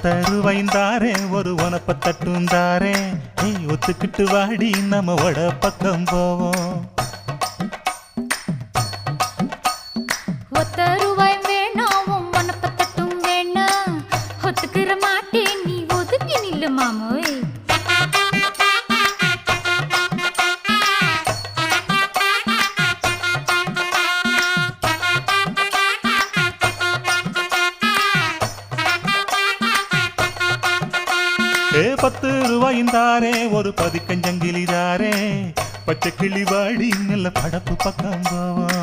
ஒத்தருவைந்தாரே ஒரு உனப்ப தட்டுந்தாரே ஒத்துக்கிட்டு வாடி நம்ம வட பக்கம் போவோம். ஒத்த ரூபாய் வேணாம் உனப்ப தட்டும் வேணாம் ஒத்துக்கிற மாட்டேன் நீ ஒதுங்கி நில்லு மாமோய். ₹10 ஒரு பதிக்கஞ்சங்கிலிதாரே பச்சை கிளி வாடி நல்ல படப்பு பக்கம் போவோம்.